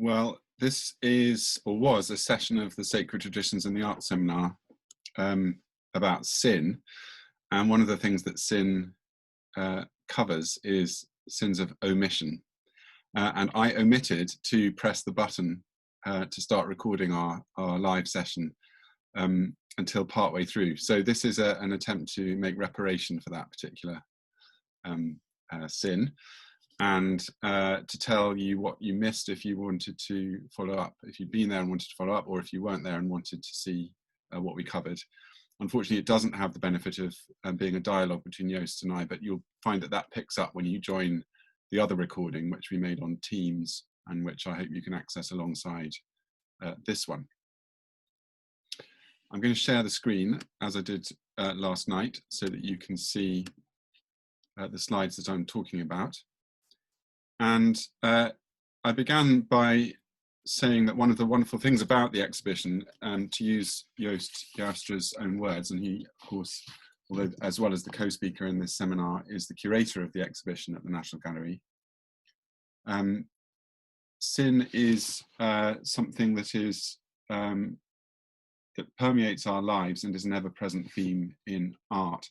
Well, this is, or was, a session of the Sacred Traditions and the Art Seminar about sin. And one of the things that sin covers is sins of omission. And I omitted to press the button to start recording our live session until partway through. So this is an attempt to make reparation for that particular sin, and to tell you what you missed if you wanted to follow up, if you'd been there and wanted to follow up, or if you weren't there and wanted to see what we covered. Unfortunately, it doesn't have the benefit of being a dialogue between Joost and I, but you'll find that that picks up when you join the other recording, which we made on Teams, and which I hope you can access alongside this one. I'm going to share the screen as I did last night so that you can see the slides that I'm talking about. And I began by saying that one of the wonderful things about the exhibition, to use Joost Joustra's own words, and he, of course, although as well as the co-speaker in this seminar, is the curator of the exhibition at the National Gallery. Sin is something that is that permeates our lives and is an ever-present theme in art,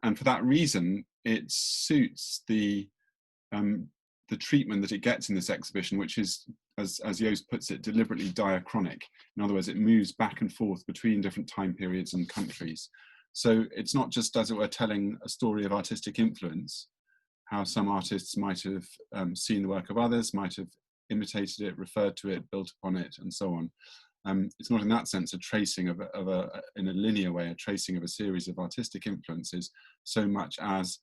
and for that reason, it suits the treatment that it gets in this exhibition, which is, as Joost puts it, deliberately diachronic. In other words, it moves back and forth between different time periods and countries. So it's not just, as it were, telling a story of artistic influence, how some artists might have seen the work of others, might have imitated it, referred to it, built upon it, and so on. It's not in that sense a tracing of in a linear way, a tracing of a series of artistic influences, so much as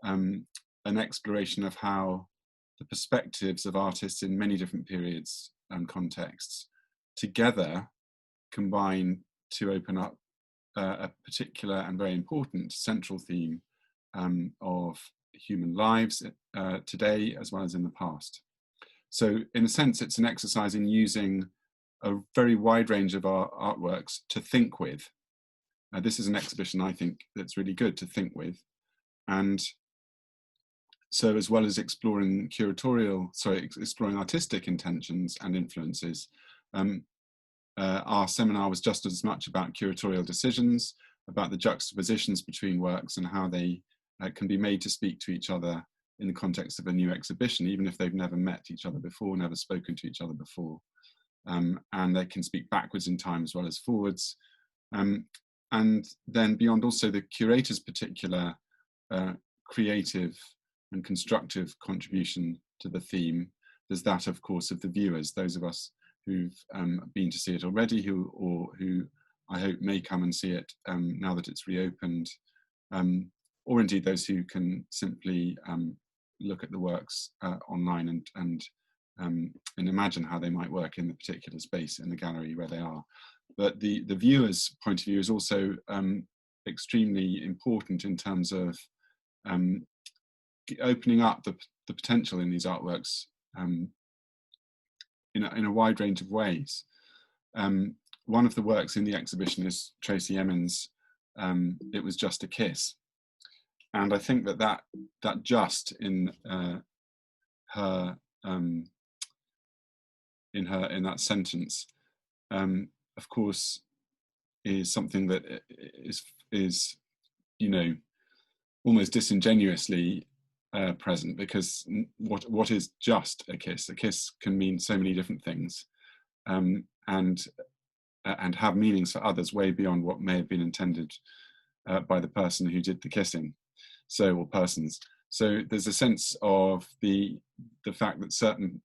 an exploration of how the perspectives of artists in many different periods and contexts together combine to open up a particular and very important central theme of human lives today as well as in the past. So in a sense, it's an exercise in using a very wide range of our artworks to think with. This is an exhibition, I think, that's really good to think with. And so as well as exploring exploring artistic intentions and influences, our seminar was just as much about curatorial decisions, about the juxtapositions between works and how they can be made to speak to each other in the context of a new exhibition, even if they've never met each other before, never spoken to each other before. And they can speak backwards in time as well as forwards. And then beyond also the curator's particular creative and constructive contribution to the theme, there's that, of course, of the viewers, those of us who've been to see it already, who I hope may come and see it now that it's reopened, or indeed those who can simply look at the works online and imagine how they might work in the particular space in the gallery where they are. But the viewer's point of view is also extremely important in terms of opening up the potential in these artworks in a wide range of ways. One of the works in the exhibition is Tracey Emin's "It Was Just a Kiss," and I think that just in that sentence, of course, is something that is almost disingenuously present, because what is just a kiss? A kiss can mean so many different things, and have meanings for others way beyond what may have been intended by the person who did the kissing, or persons. So there's a sense of the fact that certain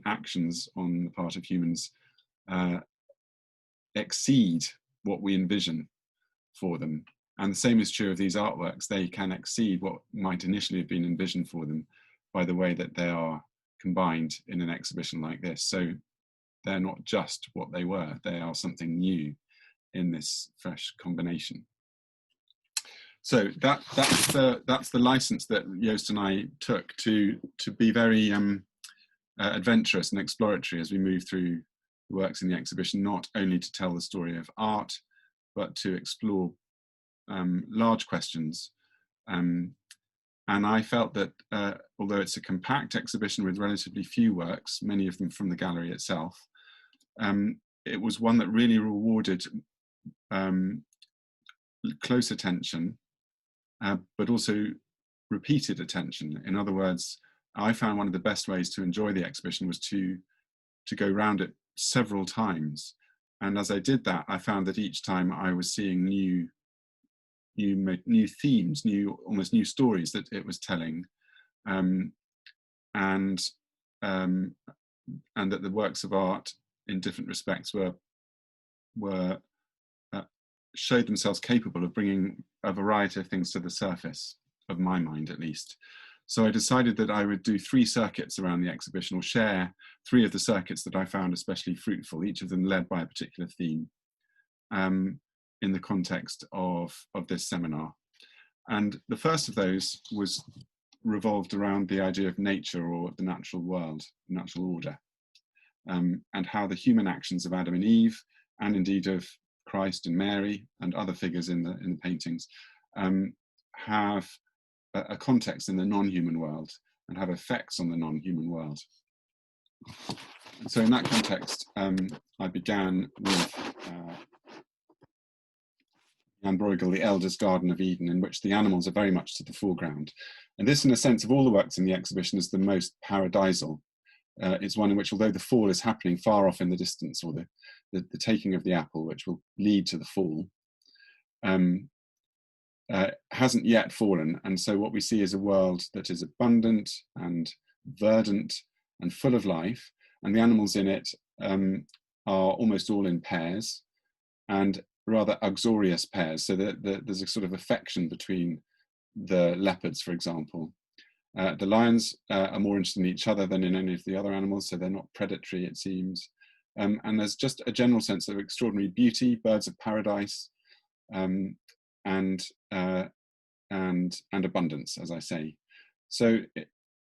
actions on the part of humans exceed what we envision for them. And the same is true of these artworks. They can exceed what might initially have been envisioned for them by the way that they are combined in an exhibition like this. So they're not just what they were, they are something new in this fresh combination. So that's the license that Joost and I took to be very adventurous and exploratory as we move through the works in the exhibition, not only to tell the story of art, but to explore large questions, and And I felt that although it's a compact exhibition with relatively few works, many of them from the gallery itself, it was one that really rewarded close attention, but also repeated attention. In other words, I found one of the best ways to enjoy the exhibition was to go round it several times. And as I did that, I found that each time I was seeing new themes, almost new stories that it was telling, and that the works of art, in different respects, showed themselves capable of bringing a variety of things to the surface of my mind, at least. So I decided that I would do 3 circuits around the exhibition, or share 3 of the circuits that I found especially fruitful, each of them led by a particular theme, in the context of this seminar. And the first of those revolved around the idea of nature, or the natural world, natural order, and how the human actions of Adam and Eve, and indeed of Christ and Mary and other figures in the paintings, have a context in the non-human world and have effects on the non-human world. So in that context, I began with Bruegel, The Elder's Garden of Eden, in which the animals are very much to the foreground. And this, in a sense, of all the works in the exhibition, is the most paradisal. It's one in which, although the fall is happening far off in the distance, or the taking of the apple, which will lead to the fall, hasn't yet fallen. And so what we see is a world that is abundant and verdant and full of life, and the animals in it are almost all in pairs, and rather uxorious pairs, so that there's a sort of affection between the leopards, for example. The lions are more interested in each other than in any of the other animals, so they're not predatory, it seems. And there's just a general sense of extraordinary beauty, birds of paradise, and abundance, as I say. So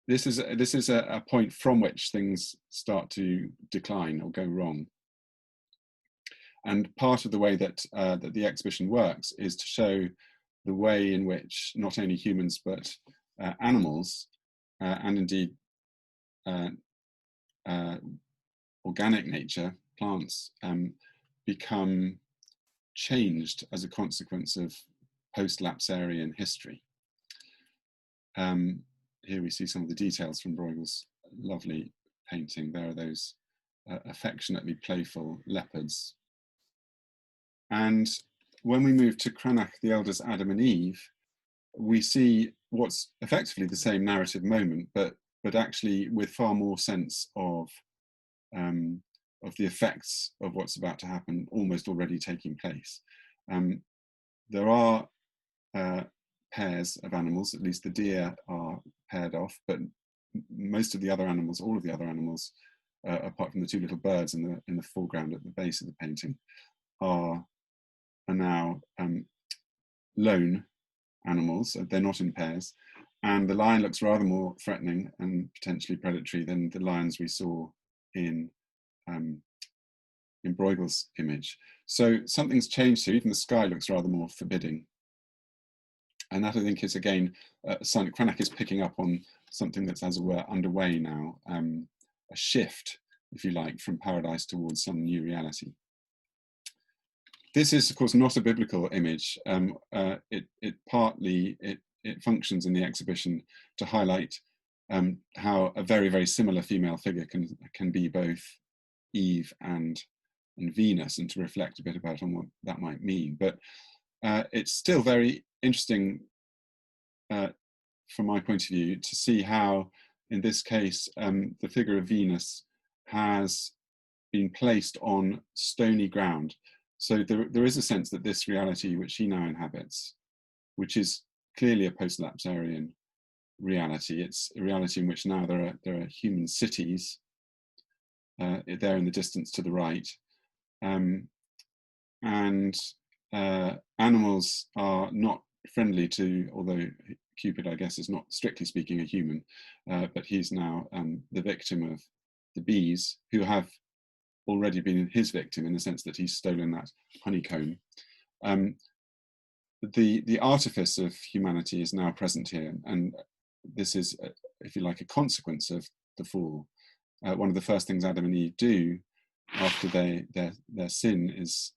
this is a point from which things start to decline or go wrong. And part of the way that that the exhibition works is to show the way in which not only humans but animals and indeed organic nature, plants, become changed as a consequence of post-lapsarian history. Here we see some of the details from Bruegel's lovely painting. There are those affectionately playful leopards. And when we move to Cranach, the Elder's Adam and Eve, we see what's effectively the same narrative moment, but actually with far more sense of the effects of what's about to happen almost already taking place. There are pairs of animals, at least the deer are paired off, but most of the other animals, all of the other animals, apart from the 2 little birds in the foreground at the base of the painting, are now lone animals. They're not in pairs, and the lion looks rather more threatening and potentially predatory than the lions we saw in Bruegel's image. So something's changed here. Even the sky looks rather more forbidding, and that, I think, is again a sign that Cranach is picking up on something that's, as it were, underway now, a shift, if you like, from paradise towards some new reality. This is, of course, not a biblical image. It partly functions in the exhibition to highlight how a very, very similar female figure can be both Eve and Venus, and to reflect a bit about on what that might mean. But it's still very interesting from my point of view to see how, in this case, the figure of Venus has been placed on stony ground. So there is a sense that this reality which she now inhabits, which is clearly a post-lapsarian reality, it's a reality in which now there are human cities there in the distance to the right, and animals are not friendly to, although Cupid, I guess, is not strictly speaking a human, but he's now the victim of the bees, who have already been his victim in the sense that he's stolen that honeycomb. the artifice of humanity is now present here, and this is, if you like, a consequence of the fall. One of the first things Adam and Eve do after their sin is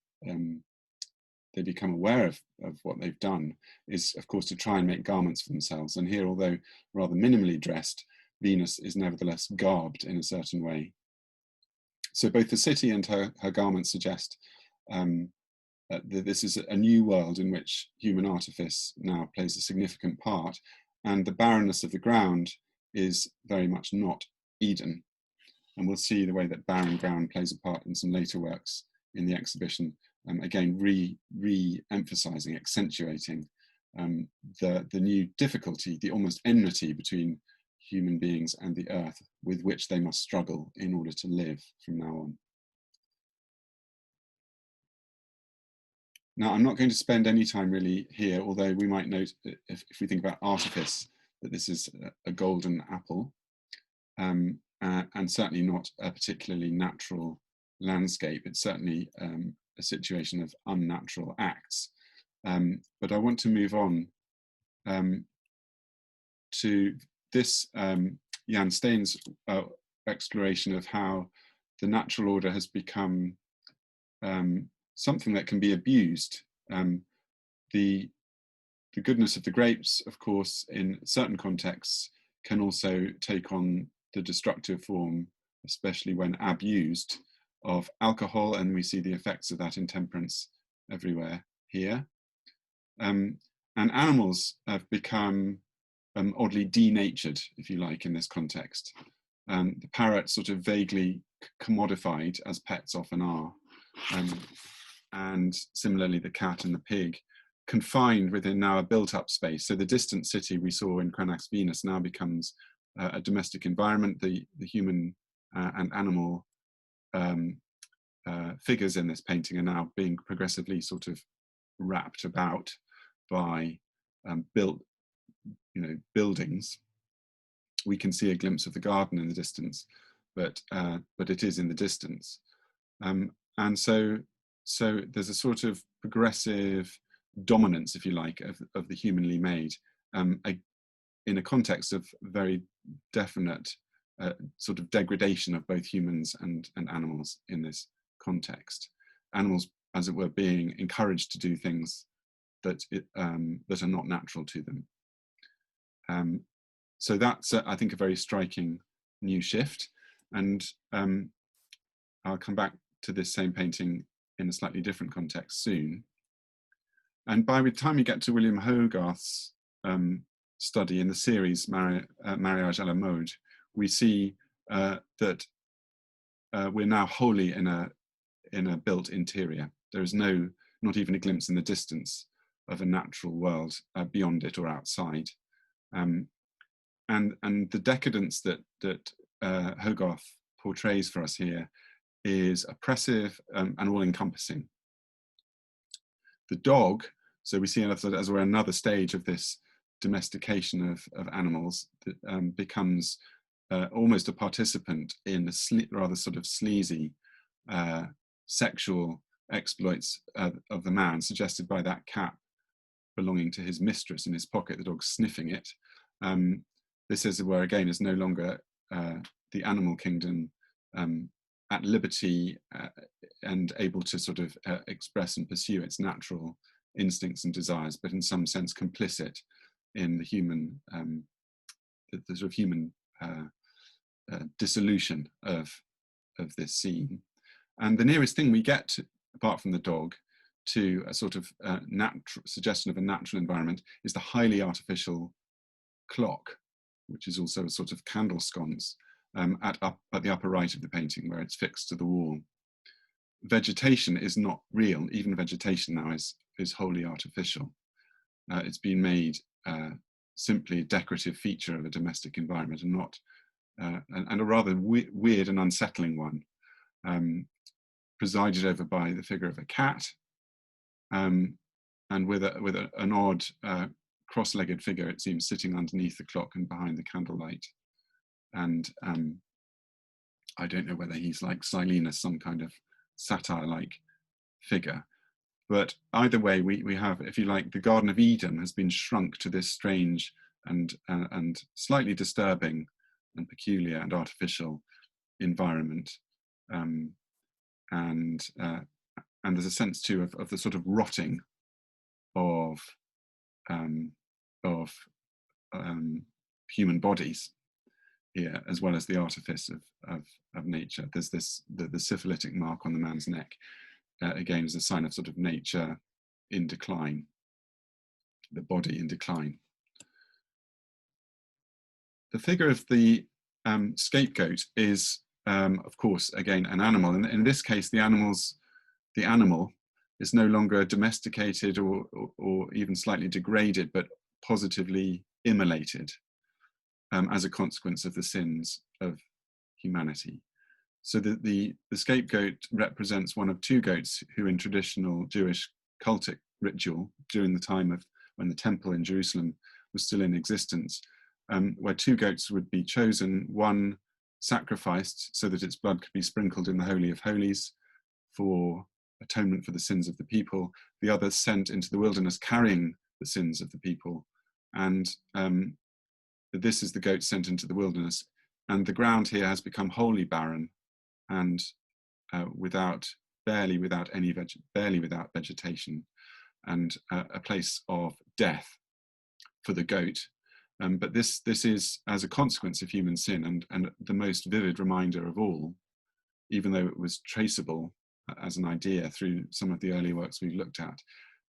they become aware of what they've done, is of course to try and make garments for themselves. And here, although rather minimally dressed, Venus is nevertheless garbed in a certain way. So both the city and her garments suggest that this is a new world in which human artifice now plays a significant part, and the barrenness of the ground is very much not Eden. And we'll see the way that barren ground plays a part in some later works in the exhibition, again re-emphasizing, accentuating the new difficulty, the almost enmity between human beings and the earth with which they must struggle in order to live from now on. Now, I'm not going to spend any time really here, although we might note, if we think about artifice, that this is a golden apple, and certainly not a particularly natural landscape. It's certainly a situation of unnatural acts. But I want to move on to this Jan Steen's exploration of how the natural order has become something that can be abused. The goodness of the grapes, of course, in certain contexts, can also take on the destructive form, especially when abused, of alcohol, and we see the effects of that intemperance everywhere here. And animals have become oddly denatured, if you like, in this context. The parrot sort of vaguely commodified, as pets often are. And similarly the cat and the pig, confined within now a built-up space. So the distant city we saw in Cranach's Venus now becomes a domestic environment. The human and animal figures in this painting are now being progressively sort of wrapped about by buildings. We can see a glimpse of the garden in the distance, but it is in the distance. And so there's a sort of progressive dominance, if you like, of the humanly made in a context of very definite sort of degradation of both humans and animals in this context. Animals, as it were, being encouraged to do things that are not natural to them. So that's, I think, a very striking new shift. And I'll come back to this same painting in a slightly different context soon. And by the time you get to William Hogarth's study in the series Mariage à la Mode, we see that we're now wholly in a built interior. There is not even a glimpse in the distance of a natural world beyond it or outside. And the decadence that Hogarth portrays for us here is oppressive and all-encompassing. The dog, so we see as it were another stage of this domestication of animals that becomes almost a participant in a rather sort of sleazy sexual exploits of the man, suggested by that cat belonging to his mistress in his pocket, the dog sniffing it. This, as it were, again, is no longer the animal kingdom at liberty and able to sort of express and pursue its natural instincts and desires, but in some sense complicit in the human, the sort of human dissolution of this scene. And the nearest thing we get to, apart from the dog, to a sort of suggestion of a natural environment is the highly artificial clock, which is also a sort of candle sconce at the upper right of the painting, where it's fixed to the wall. Vegetation is not real. Even vegetation now is wholly artificial. It's been made simply a decorative feature of a domestic environment, and not and a rather weird and unsettling one, presided over by the figure of a cat, and with an odd cross-legged figure, it seems, sitting underneath the clock and behind the candlelight. And I don't know whether he's like Silenus, some kind of satyr-like figure, But either way, we have, if you like, the Garden of Eden has been shrunk to this strange and slightly disturbing and peculiar and artificial environment. And there's a sense too of the sort of rotting of human bodies here, as well as the artifice of nature. There's the syphilitic mark on the man's neck, again, as a sign of sort of nature in decline, the body in decline. The figure of the scapegoat is, of course, again, an animal. And in this case, the animal is no longer domesticated or even slightly degraded, but positively immolated as a consequence of the sins of humanity. So the scapegoat represents one of two goats who, in traditional Jewish cultic ritual during the time of when the temple in Jerusalem was still in existence, where two goats would be chosen, one sacrificed so that its blood could be sprinkled in the Holy of Holies for atonement for the sins of the people, the other sent into the wilderness carrying the sins of the people. And this is the goat sent into the wilderness. And the ground here has become wholly barren and barely without vegetation, and a place of death for the goat. But this is as a consequence of human sin, and the most vivid reminder of all, even though it was traceable as an idea through some of the early works we've looked at,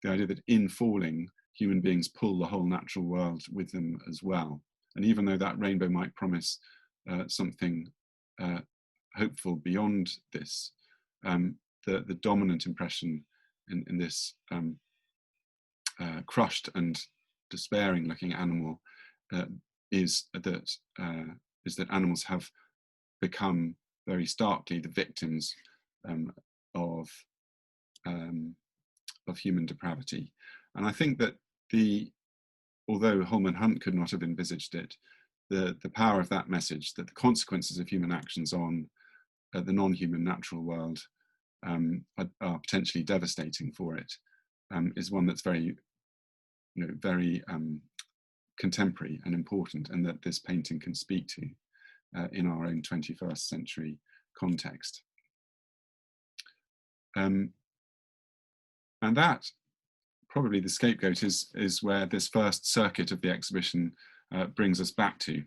the idea that in falling, human beings pull the whole natural world with them as well. And even though that rainbow might promise something hopeful beyond this, the dominant impression in this crushed and despairing looking animal is that animals have become very starkly the victims of human depravity. And I think that although Holman Hunt could not have envisaged it, the power of that message, that the consequences of human actions on the non-human natural world are potentially devastating for it, is one that's very, very contemporary and important, and that this painting can speak to in our own 21st century context. And that, probably the scapegoat, is where this first circuit of the exhibition brings us back to.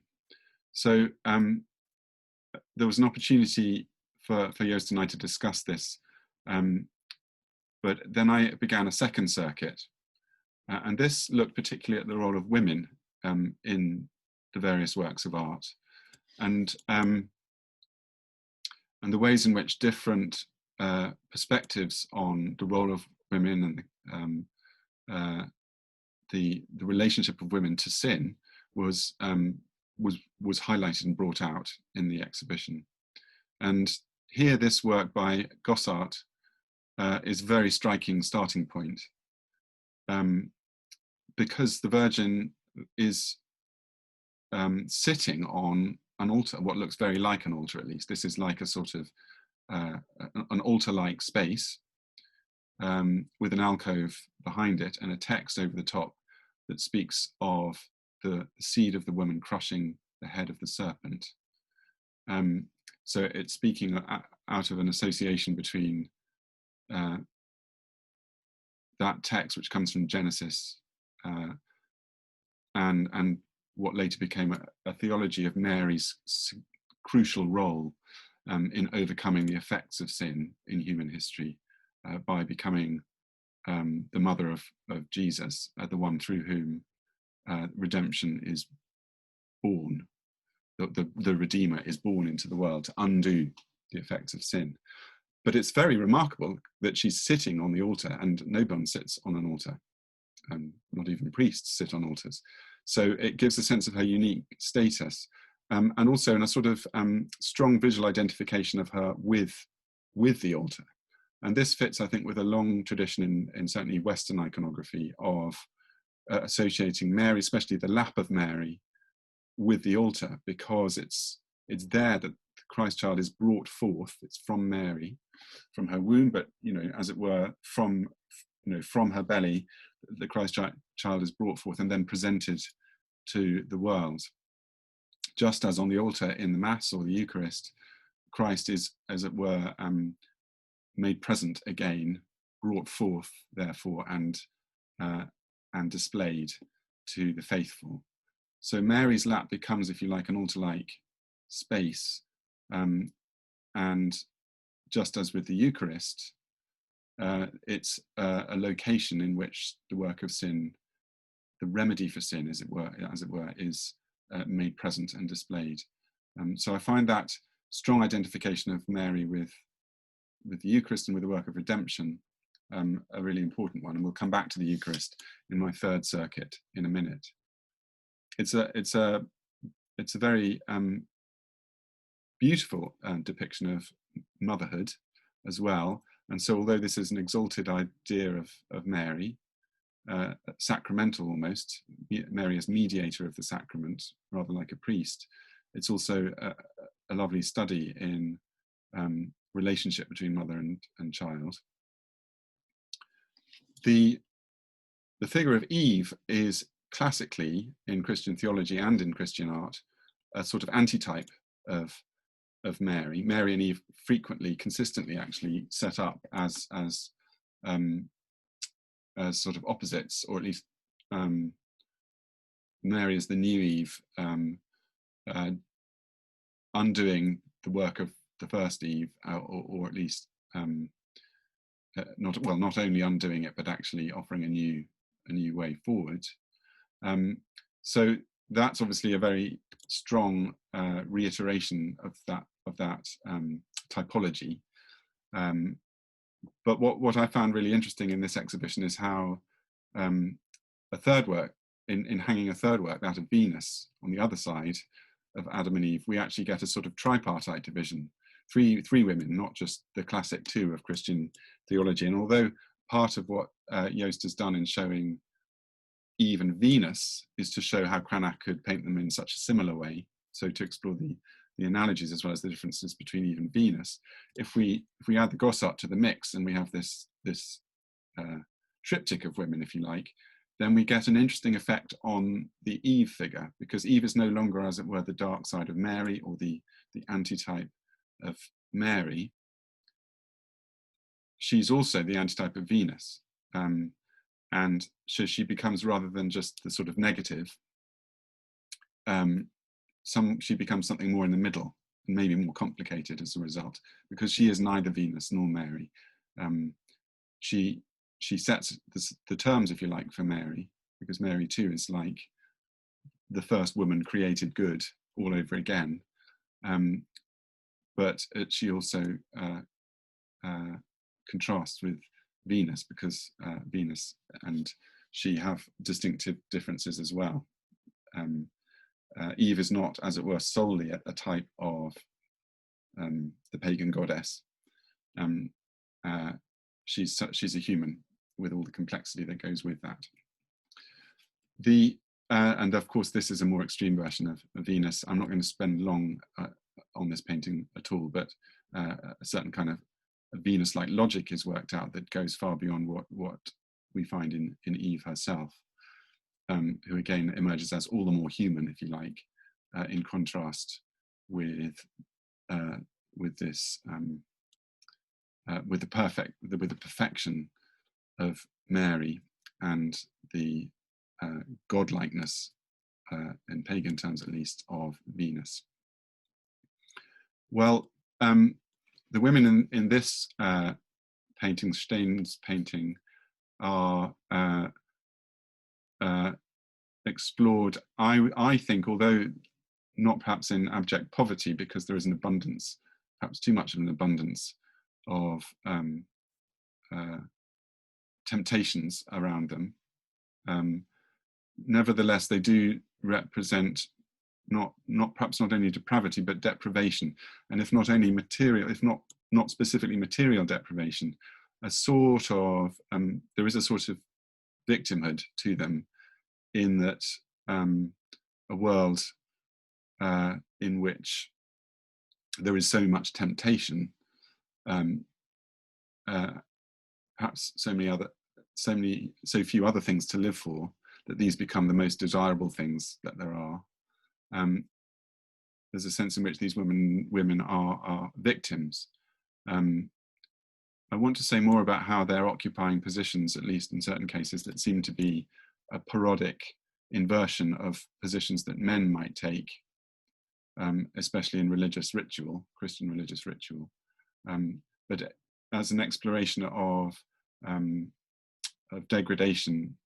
So there was an opportunity for Joost and I to discuss this, but then I began a second circuit, and this looked particularly at the role of women in the various works of art, and the ways in which different perspectives on the role of women and the relationship of women to sin was highlighted and brought out in the exhibition. And here, this work by Gossart is a very striking starting point, because the Virgin is sitting on an altar, what looks very like an altar, at least. This is like a sort of an altar-like space with an alcove behind it and a text over the top that speaks of the seed of the woman crushing the head of the serpent. So it's speaking out of an association between that text, which comes from Genesis, and what later became a theology of Mary's crucial role in overcoming the effects of sin in human history by becoming the mother of Jesus, the one through whom redemption is born. The Redeemer is born into the world to undo the effects of sin. But it's very remarkable that she's sitting on the altar, and no one sits on an altar. Not even priests sit on altars. So it gives a sense of her unique status, and also in a sort of strong visual identification of her with the altar. And this fits, I think, with a long tradition in certainly Western iconography of associating Mary, especially the lap of Mary, with the altar, because it's there that the Christ child is brought forth. It's from Mary, from her womb, but as it were, from from her belly, the Christ child is brought forth and then presented to the world. Just as on the altar in the Mass or the Eucharist, Christ is, as it were, made present again, brought forth, therefore, and displayed to the faithful. So Mary's lap becomes, if you like, an altar-like space. And just as with the Eucharist, it's a location in which the work of sin, the remedy for sin, as it were, is made present and displayed. So I find that strong identification of Mary with the Eucharist and with the work of redemption a really important one. And we'll come back to the Eucharist in my third circuit in a minute. It's a very beautiful depiction of motherhood as well. And so although this is an exalted idea of Mary, sacramental almost, Mary as mediator of the sacrament, rather like a priest, it's also a lovely study in relationship between mother and child. The figure of Eve is classically, in Christian theology and in Christian art, a sort of antitype of Mary. Mary and Eve frequently, consistently actually set up as sort of opposites, or at least Mary is the new Eve, undoing the work of the first Eve, or at least not only undoing it, but actually offering a new way forward. So that's obviously a very strong reiteration of that typology. But what I found really interesting in this exhibition is how a third work, in hanging a third work, that of Venus, on the other side of Adam and Eve, we actually get a sort of tripartite division. Three women, not just the classic two of Christian theology. And although part of what Joost has done in showing Eve and Venus is to show how Cranach could paint them in such a similar way, so to explore the analogies as well as the differences between Eve and Venus, if we add the Gossart to the mix and we have this triptych of women, if you like, then we get an interesting effect on the Eve figure, because Eve is no longer, as it were, the dark side of Mary, or the antitype of Mary. She's also the antitype of Venus. And so she becomes, rather than just the sort of negative, she becomes something more in the middle, and maybe more complicated as a result, because she is neither Venus nor Mary. She sets the terms, if you like, for Mary, because Mary too is like the first woman created good all over again. But she also contrasts with Venus, because Venus and she have distinctive differences as well. Eve is not, as it were, solely a type of the pagan goddess. She's a human with all the complexity that goes with that. And of course, this is a more extreme version of Venus. I'm not going to spend long on this painting at all, but a certain kind of Venus-like logic is worked out that goes far beyond what we find in Eve herself, who again emerges as all the more human, if you like, in contrast with this with the perfection of Mary and the godlikeness, in pagan terms at least, of Venus. Well, the women in this painting, Stein's painting, are explored, I think, although not perhaps in abject poverty, because there is an abundance, perhaps too much of an abundance of temptations around them. Nevertheless, they do represent not only depravity, but deprivation, and if not only material, if not specifically material deprivation, a sort of there is a sort of victimhood to them, in that a world in which there is so much temptation, perhaps so so few other things to live for, that these become the most desirable things that there are. There's a sense in which these women are victims. I want to say more about how they're occupying positions, at least in certain cases, that seem to be a parodic inversion of positions that men might take, especially in religious ritual, Christian religious ritual, but as an exploration of degradation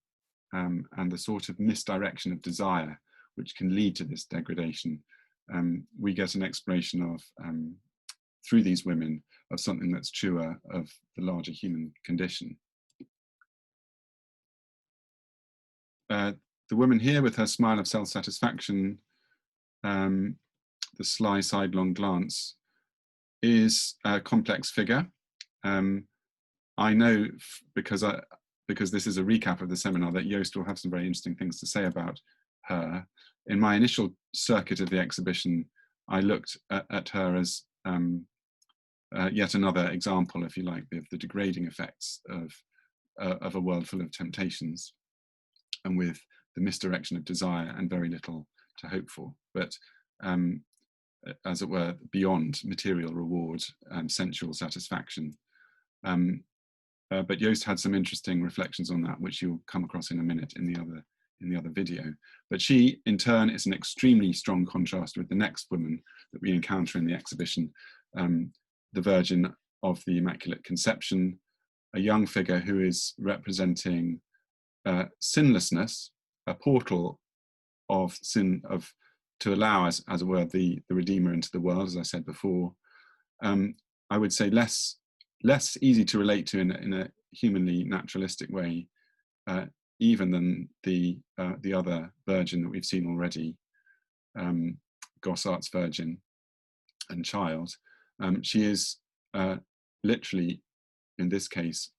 and the sort of misdirection of desire which can lead to this degradation. We get an exploration of, through these women, of something that's truer of the larger human condition. The woman here with her smile of self-satisfaction, the sly sidelong glance, is a complex figure. I know because this is a recap of the seminar that Joost will have some very interesting things to say about her. In my initial circuit of the exhibition, I looked at her as yet another example, if you like, of the degrading effects of a world full of temptations and with the misdirection of desire and very little to hope for. But as it were, beyond material reward and sensual satisfaction. But Joost had some interesting reflections on that, which you'll come across in a minute in the other video. But she, in turn, is an extremely strong contrast with the next woman that we encounter in the exhibition, the Virgin of the Immaculate Conception, a young figure who is representing sinlessness, a portal of sin, to allow, as it were, the Redeemer into the world, as I said before. I would say less easy to relate to in a humanly naturalistic way, even than the other Virgin that we've seen already, Gossart's Virgin and Child. She is literally, in this case,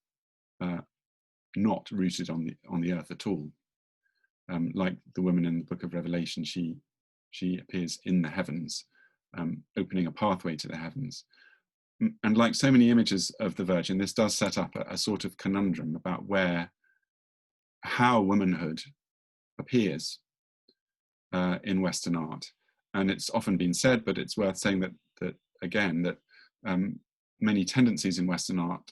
not rooted on the earth at all. Like the woman in the Book of Revelation, she appears in the heavens, opening a pathway to the heavens. And like so many images of the Virgin, this does set up a sort of conundrum about how womanhood appears in Western art. And it's often been said, but it's worth saying that many tendencies in Western art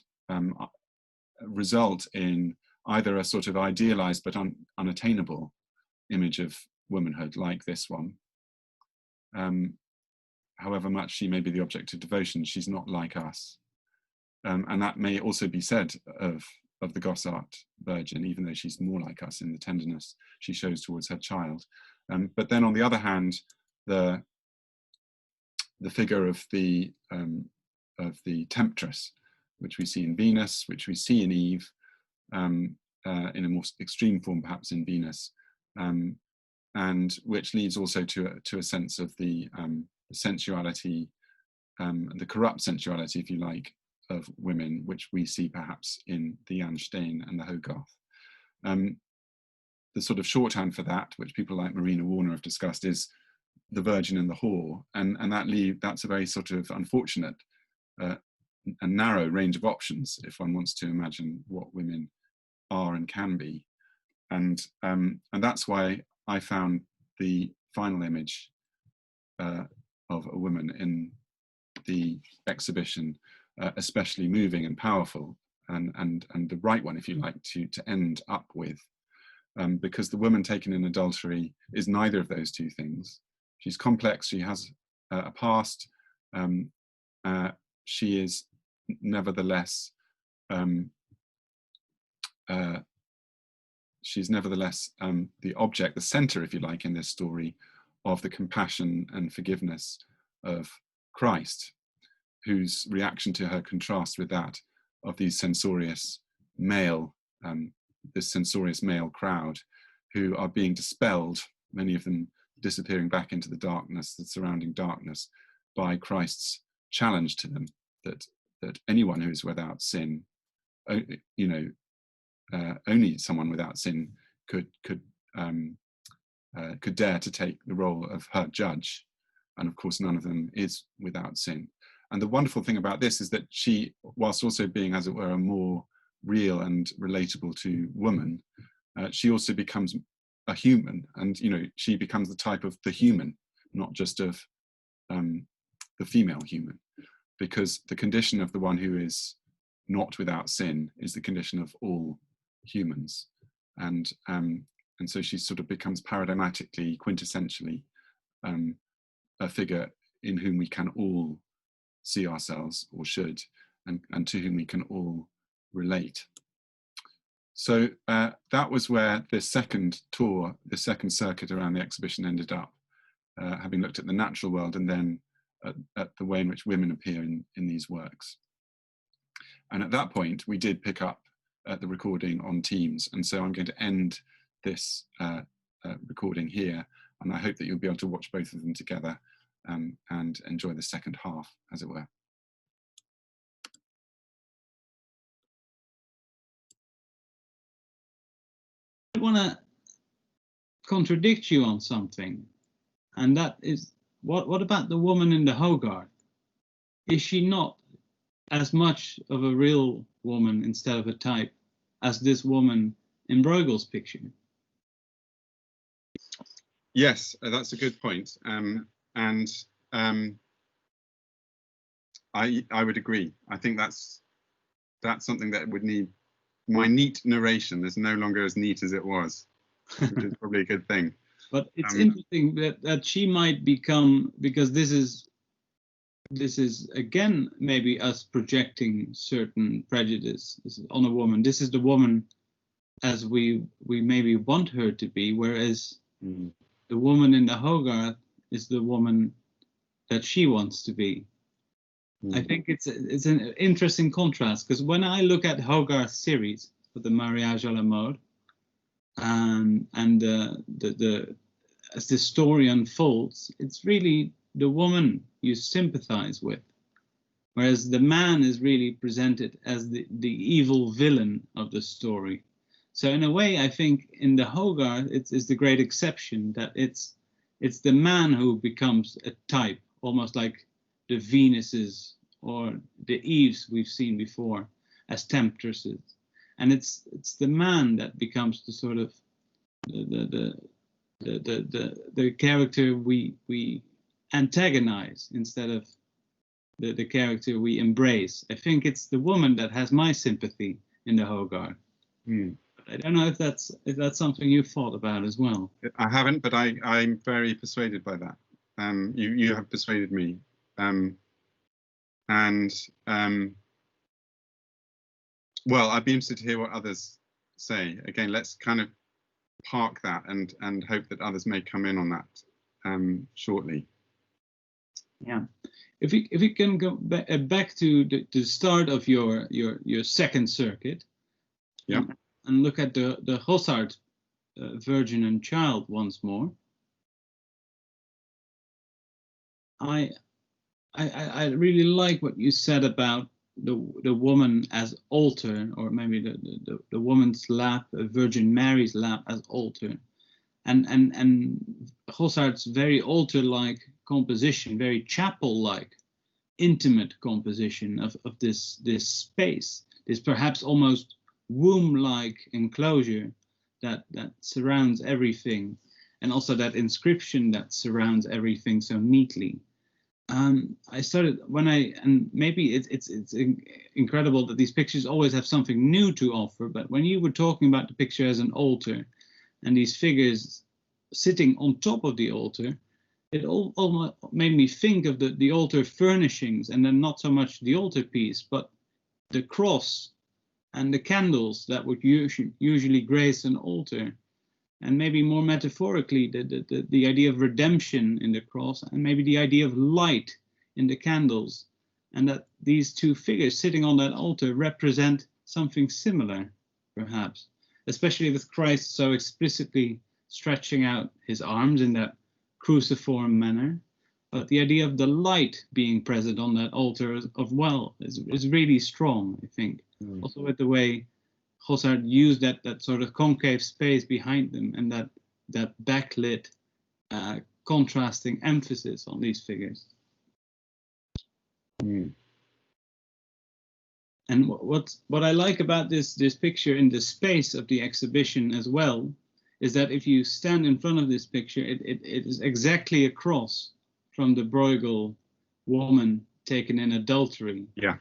result in either a sort of idealized but unattainable image of womanhood, like this one. However much she may be the object of devotion, she's not like us. And that may also be said of the Gossart Virgin, even though she's more like us in the tenderness she shows towards her child. But then on the other hand, the figure of the temptress, which we see in Venus, which we see in Eve, in a more extreme form perhaps in Venus, and which leads also to a sense of the sensuality, the corrupt sensuality, if you like, of women, which we see perhaps in the Jan Steen and the Hogarth. The sort of shorthand for that, which people like Marina Warner have discussed, is the Virgin and the Whore, and that's a very sort of unfortunate and narrow range of options if one wants to imagine what women are and can be, and that's why I found the final image of a woman in the exhibition especially moving and powerful, and the right one, if you like, to end up with, because the woman taken in adultery is neither of those two things. She's complex, she has a past, she is nevertheless the object, the center, if you like, in this story of the compassion and forgiveness of Christ, whose reaction to her contrasts with that of these censorious male, this censorious male crowd, who are being dispelled, many of them disappearing back into the darkness, the surrounding darkness, by Christ's challenge to them that anyone who is without sin, only someone without sin could dare to take the role of her judge, and of course none of them is without sin. And the wonderful thing about this is that she, whilst also being, as it were, a more real and relatable to woman, she also becomes a human, and she becomes the type of the human, not just of the female human, because the condition of the one who is not without sin is the condition of all humans, and so she sort of becomes paradigmatically, quintessentially, a figure in whom we can all see ourselves, or should, and to whom we can all relate. So that was where this second tour, the second circuit around the exhibition ended up, having looked at the natural world and then at the way in which women appear in these works. And at that point, we did pick up the recording on Teams. And so I'm going to end this recording here. And I hope that you'll be able to watch both of them together and enjoy the second half, as it were. I want to contradict you on something, and that is, what about the woman in the Hogarth? Is she not as much of a real woman instead of a type as this woman in Bruegel's picture? Yes, that's a good point, and I would agree. I think that's something that would need my neat narration. There's no longer as neat as it was, which is probably a good thing. But it's interesting that she might become, because this is again maybe us projecting certain prejudice on a woman. This is the woman as we maybe want her to be, whereas the woman in the Hogarth is the woman that she wants to be. I think it's an interesting contrast, because when I look at Hogarth's series for the Mariage à la Mode, and as the story unfolds, it's really the woman you sympathize with, whereas the man is really presented as the evil villain of the story. So in a way, I think in the Hogarth, it's the great exception that it's the man who becomes a type, almost like the Venuses or the Eves we've seen before as temptresses, and it's the man that becomes the sort of the character we antagonize instead of the character we embrace. I think it's the woman that has my sympathy in the Hogarth. I don't know if that's something you've thought about as well. I haven't, but I'm very persuaded by that. You have persuaded me, well, I'd be interested to hear what others say. Again, let's kind of park that and hope that others may come in on that shortly. Yeah, if we can go back to the start of your second circuit, yeah, and look at the Gossard Virgin and Child once more. I really like what you said about the woman as altar, or maybe the woman's lap, Virgin Mary's lap as altar, and Gossard's very altar-like composition, very chapel-like, intimate composition of this space, this perhaps almost womb-like enclosure that surrounds everything, and also that inscription that surrounds everything so neatly. I started and maybe it's incredible that these pictures always have something new to offer, but when you were talking about the picture as an altar and these figures sitting on top of the altar, it almost made me think of the altar furnishings, and then not so much the altarpiece, but the cross and the candles that would usually grace an altar. And maybe more metaphorically, the idea of redemption in the cross, and maybe the idea of light in the candles, and that these two figures sitting on that altar represent something similar, perhaps, especially with Christ so explicitly stretching out his arms in that cruciform manner. But the idea of the light being present on that altar is really strong, I think. Also with the way Gossard used that sort of concave space behind them, and that backlit, contrasting emphasis on these figures. And what I like about this picture in the space of the exhibition as well is that if you stand in front of this picture, it is exactly across from the Bruegel woman taken in adultery. Yeah.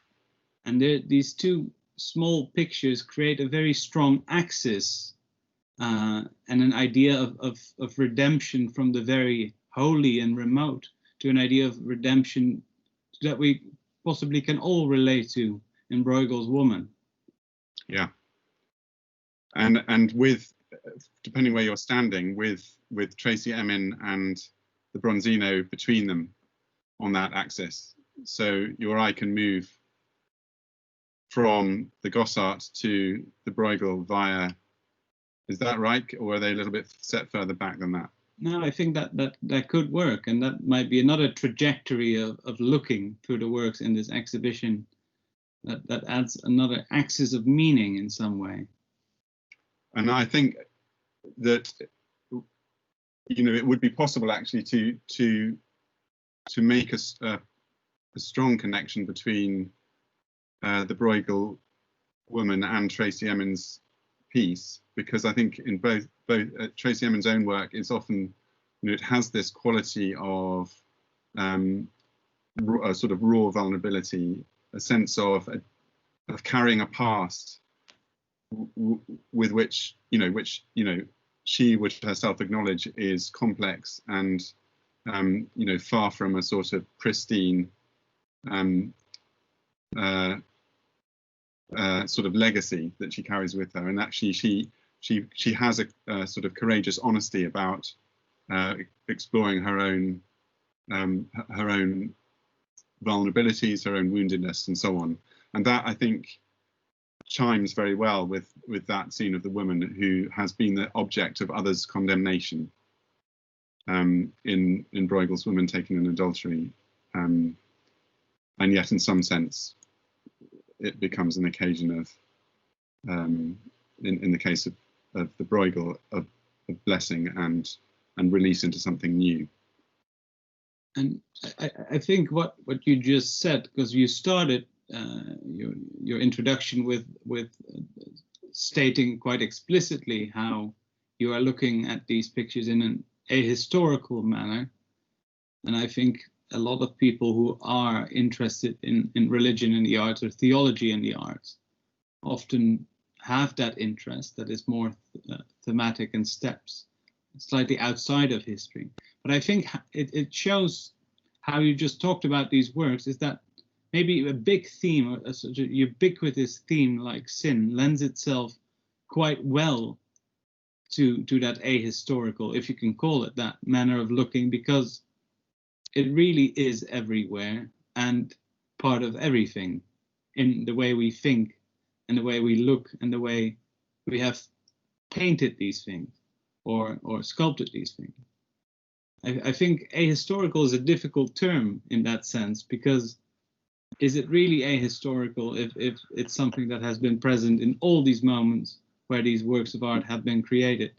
And these two small pictures create a very strong axis and an idea of redemption from the very holy and remote to an idea of redemption that we possibly can all relate to in Bruegel's woman. Yeah. And with, depending where you're standing, with Tracey Emin and the Bronzino between them on that axis, so your eye can move from the Gossart to the Bruegel via, is that right? Or are they a little bit set further back than that? No, I think that could work, and that might be another trajectory of looking through the works in this exhibition that adds another axis of meaning in some way. And I think that, you know, it would be possible actually to make a strong connection between the Bruegel woman and Tracey Emin's piece, because I think in both Tracey Emin's own work is often, you know, it has this quality of a sort of raw vulnerability, a sense of carrying a past with which she would herself acknowledge is complex and you know, far from a sort of pristine sort of legacy that she carries with her, and actually she has a sort of courageous honesty about exploring her own vulnerabilities, her own woundedness, and so on. And that, I think, chimes very well with that scene of the woman who has been the object of others' condemnation in Bruegel's Woman Taken in Adultery, and yet in some sense it becomes an occasion of, in the case of the Bruegel, of blessing and release into something new. And I think what you just said, because you started your introduction with stating quite explicitly how you are looking at these pictures in an ahistorical manner, and I think a lot of people who are interested in religion and the arts or theology and the arts often have that interest that is more thematic and steps slightly outside of history. But I think it shows how you just talked about these works is that maybe a big theme, a sort of ubiquitous theme like sin, lends itself quite well to that ahistorical, if you can call it that, manner of looking, because it really is everywhere and part of everything in the way we think and the way we look and the way we have painted these things or sculpted these things. I think ahistorical is a difficult term in that sense, because is it really ahistorical if it's something that has been present in all these moments where these works of art have been created?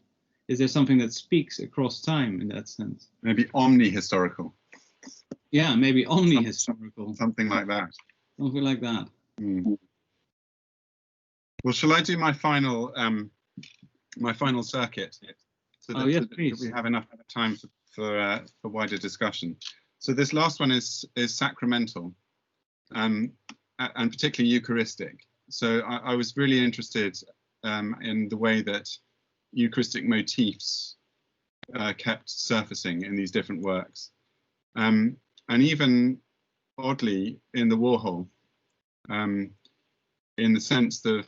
Is there something that speaks across time in that sense? Maybe omni-historical. Yeah, maybe omni-historical. Something like that. Something like that. Mm. Well, shall I do my final circuit? So that, yes, so please. that we have enough time for wider discussion. So this last one is sacramental, and particularly Eucharistic. So I was really interested in the way that Eucharistic motifs kept surfacing in these different works, and even oddly in the Warhol, in the sense that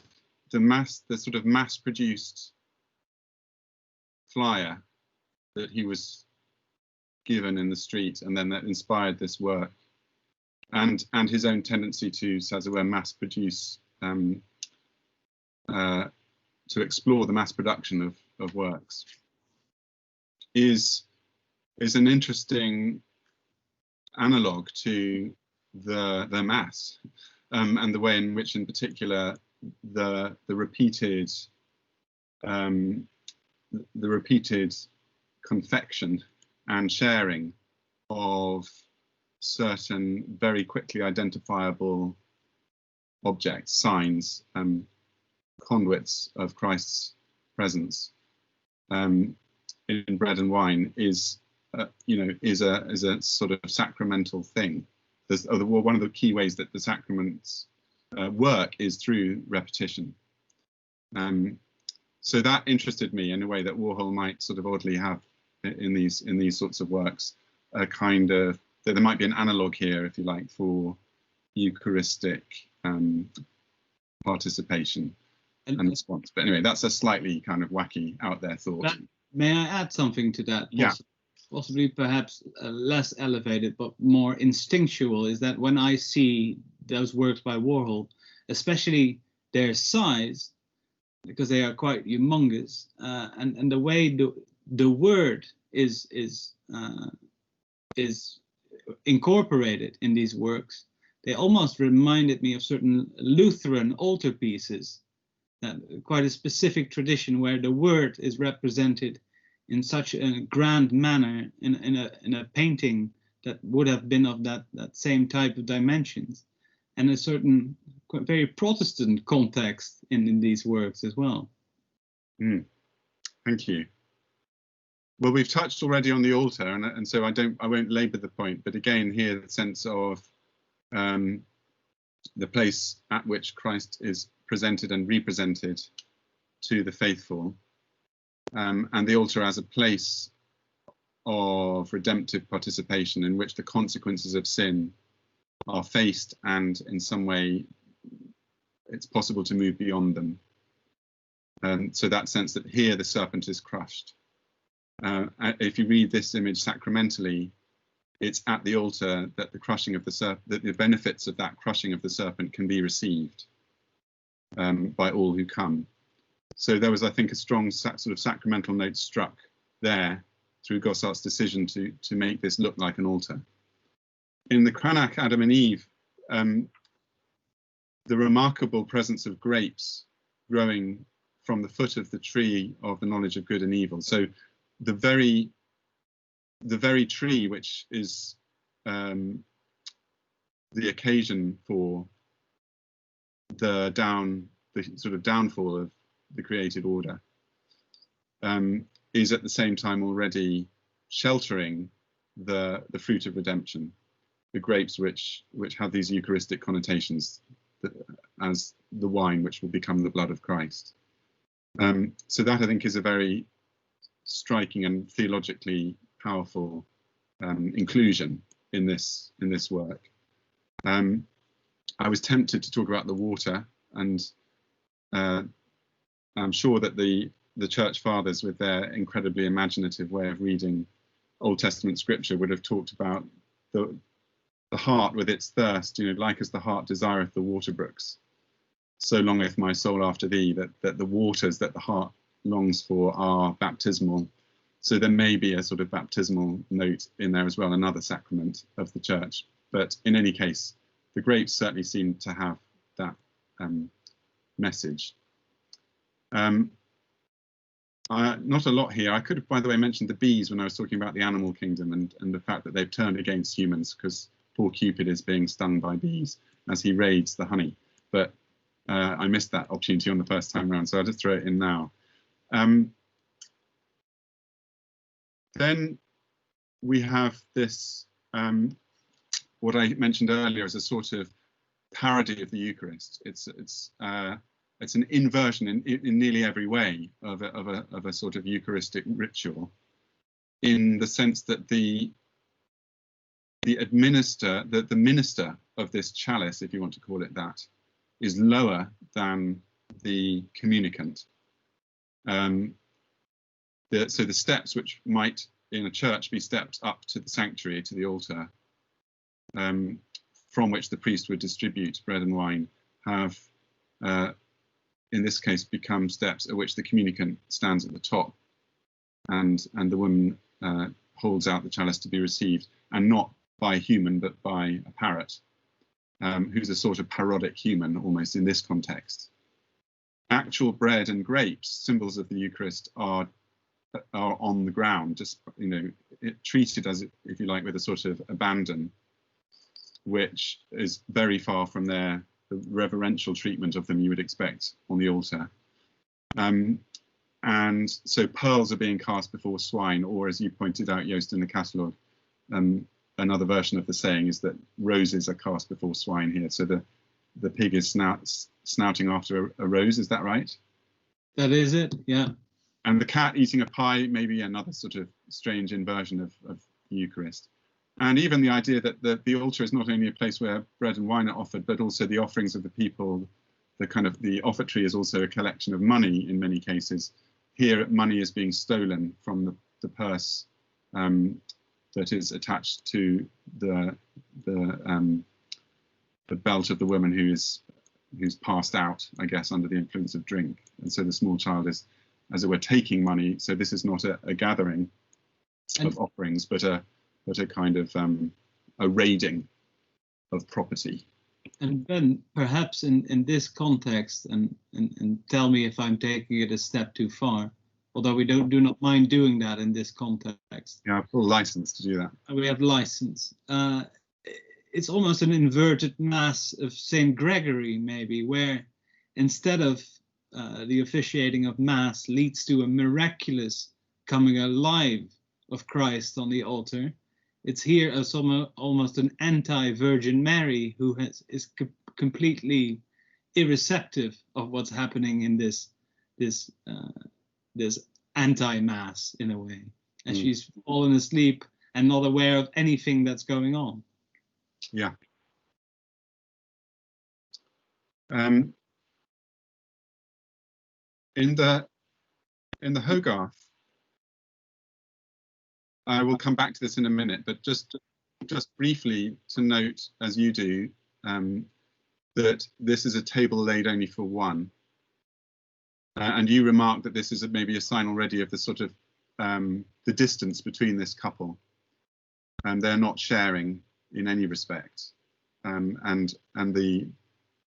the sort of mass-produced flyer that he was given in the street, and then that inspired this work, and his own tendency to, as it were, mass produce, to explore the mass production of works, is an interesting analog to the mass, and the way in which, in particular, the repeated confection and sharing of certain very quickly identifiable objects, signs, conduits of Christ's presence in bread and wine is a sort of sacramental thing. One of the key ways that the sacraments work is through repetition. So that interested me in a way that Warhol might sort of oddly have in these sorts of works, a kind of, there might be an analogue here, if you like, for Eucharistic participation and response. But anyway, that's a slightly kind of wacky, out there thought. May I add something to that? Yeah. Possibly perhaps less elevated, but more instinctual, is that when I see those works by Warhol, especially their size, because they are quite humongous, and the way the word is incorporated in these works, they almost reminded me of certain Lutheran altarpieces, that quite a specific tradition where the word is represented in such a grand manner in a painting that would have been of that same type of dimensions, and a certain very Protestant context in these works as well. Thank you. Well, we've touched already on the altar, and so I won't labour the point, but again here the sense of the place at which Christ is presented and represented to the faithful, and the altar as a place of redemptive participation in which the consequences of sin are faced, and in some way it's possible to move beyond them. So that sense that here the serpent is crushed. If you read this image sacramentally, it's at the altar that the crushing of the serpent, that the benefits of that crushing of the serpent can be received by all who come. So there was, I think, a strong sort of sacramental note struck there through Gossart's decision to make this look like an altar. In the Cranach Adam and Eve, the remarkable presence of grapes growing from the foot of the tree of the knowledge of good and evil. So the very tree which is the occasion for the sort of downfall of the created order, is at the same time already sheltering the fruit of redemption, the grapes which have these Eucharistic connotations as the wine which will become the blood of Christ. So that, I think, is a very striking and theologically powerful inclusion in this work. I was tempted to talk about the water, and I'm sure that the Church Fathers, with their incredibly imaginative way of reading Old Testament scripture, would have talked about the heart with its thirst, like as the heart desireth the water brooks, so longeth my soul after thee, that the waters that the heart longs for are baptismal. So there may be a sort of baptismal note in there as well, another sacrament of the church. But in any case, the grapes certainly seem to have that message. Not a lot here. I could have, by the way, mentioned the bees when I was talking about the animal kingdom and the fact that they've turned against humans, because poor Cupid is being stung by bees as he raids the honey. But I missed that opportunity on the first time round, so I'll just throw it in now. Then we have this, what I mentioned earlier as a sort of parody of the Eucharist. It's an inversion in nearly every way of a sort of Eucharistic ritual, in the sense that the minister of this chalice, if you want to call it that, is lower than the communicant. So the steps which might in a church be steps up to the sanctuary, to the altar, from which the priest would distribute bread and wine, have in this case become steps at which the communicant stands at the top, and the woman holds out the chalice to be received, and not by a human but by a parrot, who's a sort of parodic human almost in this context. Actual bread and grapes, symbols of the Eucharist, are on the ground, just treated as, if you like, with a sort of abandon, which is very far from their reverential treatment of them you would expect on the altar. And so pearls are being cast before swine, or as you pointed out, Joost, in the catalogue, another version of the saying is that roses are cast before swine here. So the pig is snouting after a rose, is that right? That is it, yeah. And the cat eating a pie, maybe another sort of strange inversion of the Eucharist. And even the idea that the altar is not only a place where bread and wine are offered, but also the offerings of the people, the offertory is also a collection of money in many cases. Here, money is being stolen from the purse that is attached to the belt of the woman who's passed out, I guess, under the influence of drink. And so the small child is, as it were, taking money. So this is not a gathering of offerings, but a kind of a raiding of property. And then perhaps in this context, and tell me if I'm taking it a step too far, although we do not mind doing that in this context. Yeah, full license to do that. We have license. It's almost an inverted mass of St. Gregory, maybe, where instead of the officiating of Mass leads to a miraculous coming alive of Christ on the altar, it's here as almost an anti-Virgin Mary who is completely irreceptive of what's happening in this anti-Mass in a way. And she's fallen asleep and not aware of anything that's going on. Yeah. In the Hogarth, I will come back to this in a minute, but just briefly to note, as you do, that this is a table laid only for one. And you remark that this is maybe a sign already of the sort of the distance between this couple. And they're not sharing in any respect. And the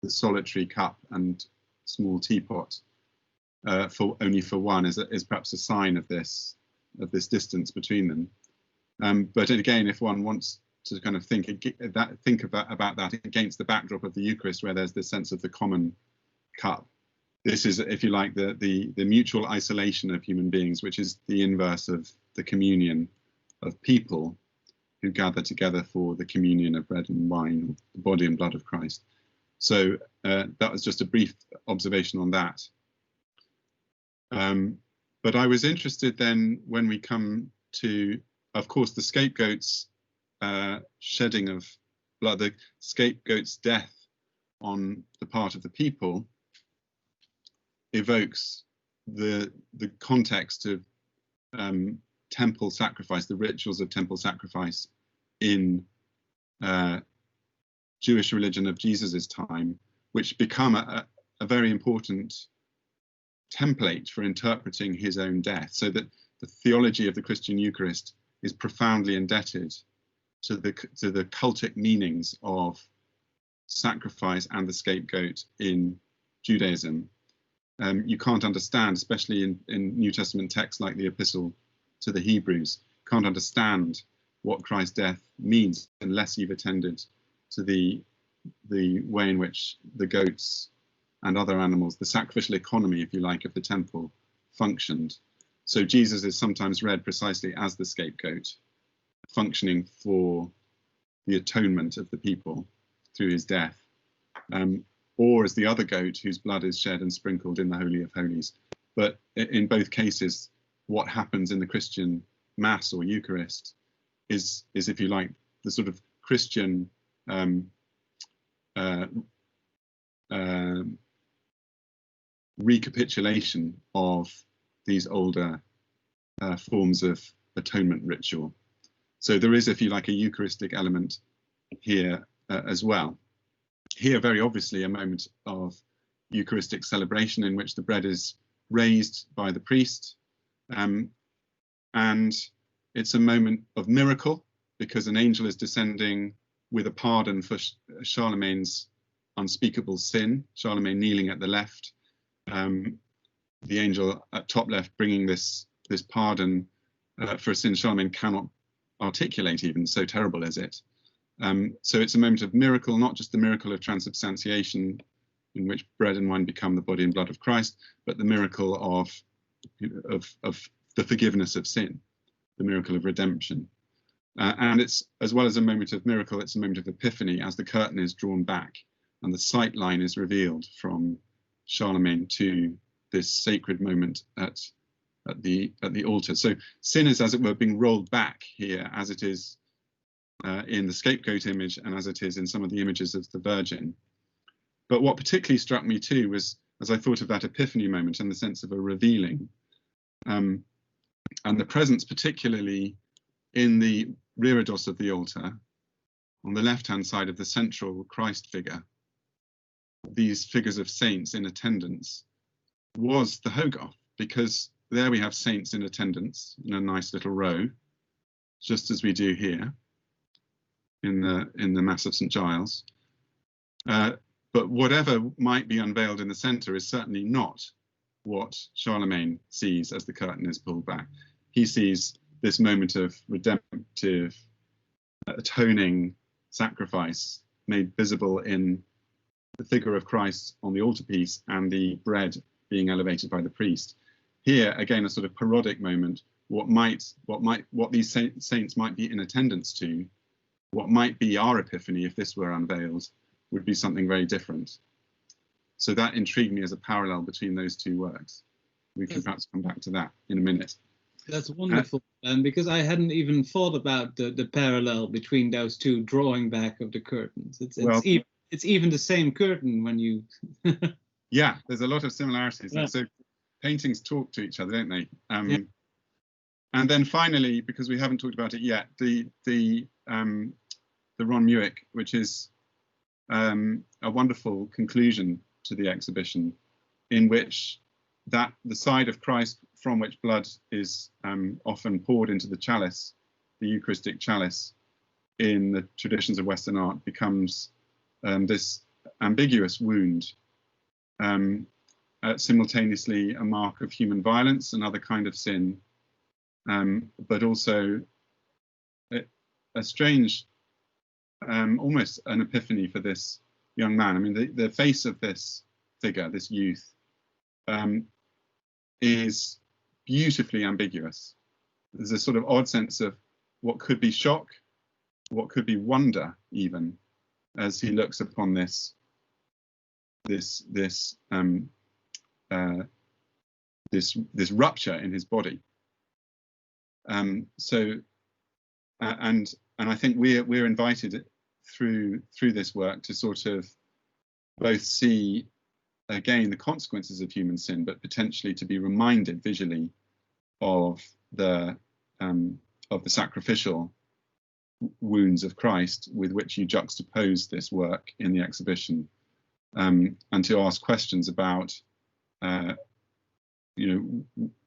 solitary cup and small teapot only for one is perhaps a sign of this distance between them. But again, if one wants to kind of think about that against the backdrop of the Eucharist, where there's this sense of the common cup, this is, if you like, the mutual isolation of human beings, which is the inverse of the communion of people who gather together for the communion of bread and wine, the body and blood of Christ. So that was just a brief observation on that. But I was interested then when we come to, of course, the scapegoat's shedding of blood, the scapegoat's death on the part of the people evokes the context of temple sacrifice, the rituals of temple sacrifice in Jewish religion of Jesus's time, which become a very important template for interpreting his own death, so that the theology of the Christian Eucharist is profoundly indebted to the cultic meanings of sacrifice and the scapegoat in Judaism. You can't understand, especially in New Testament texts like the Epistle to the Hebrews, can't understand what Christ's death means unless you've attended to the way in which the goats and other animals, the sacrificial economy, if you like, of the temple functioned. So Jesus is sometimes read precisely as the scapegoat, functioning for the atonement of the people through his death, or as the other goat whose blood is shed and sprinkled in the Holy of Holies. But in both cases, what happens in the Christian Mass or Eucharist is, if you like, the sort of Christian recapitulation of these older forms of atonement ritual. So there is, if you like, a Eucharistic element here as well. Here, very obviously, a moment of Eucharistic celebration in which the bread is raised by the priest. And it's a moment of miracle because an angel is descending with a pardon for Charlemagne's unspeakable sin, Charlemagne kneeling at the left, the angel at top left bringing this pardon for a sin Charlemagne cannot articulate, even so terrible is it. So it's a moment of miracle, not just the miracle of transubstantiation, in which bread and wine become the body and blood of Christ, but the miracle of the forgiveness of sin, the miracle of redemption. And it's, as well as a moment of miracle, it's a moment of epiphany as the curtain is drawn back and the sight line is revealed from Charlemagne to this sacred moment at the altar. So sin is, as it were, being rolled back here, as it is in the scapegoat image and as it is in some of the images of the Virgin. But what particularly struck me too was, as I thought of that epiphany moment and the sense of a revealing, and the presence particularly in the reredos of the altar, on the left-hand side of the central Christ figure, these figures of saints in attendance, was the Hogarth, because there we have saints in attendance in a nice little row, just as we do here in the Mass of St. Giles. But whatever might be unveiled in the centre is certainly not what Charlemagne sees as the curtain is pulled back. He sees this moment of redemptive, atoning sacrifice made visible in the figure of Christ on the altarpiece and the bread being elevated by the priest. Here, again, a sort of parodic moment. What these saints might be in attendance to, what might be our epiphany if this were unveiled, would be something very different. So that intrigued me as a parallel between those two works. We can perhaps come back to that in a minute. That's wonderful, and because I hadn't even thought about the parallel between those two drawing back of the curtains. It's even the same curtain when you. Yeah, there's a lot of similarities. Yeah. So paintings talk to each other, don't they? Yeah. And then finally, because we haven't talked about it yet, the Ron Muick, which is a wonderful conclusion to the exhibition, in which the side of Christ from which blood is often poured into the chalice, the Eucharistic chalice, in the traditions of Western art, becomes this ambiguous wound, simultaneously a mark of human violence, another kind of sin, but also a strange, almost an epiphany for this young man. I mean, the face of this figure, this youth, is beautifully ambiguous. There's a sort of odd sense of what could be shock, what could be wonder, even, as he looks upon this rupture in his body. And I think we're invited through this work to sort of both see again the consequences of human sin, but potentially to be reminded visually of the sacrificial wounds of Christ with which you juxtapose this work in the exhibition, and to ask questions about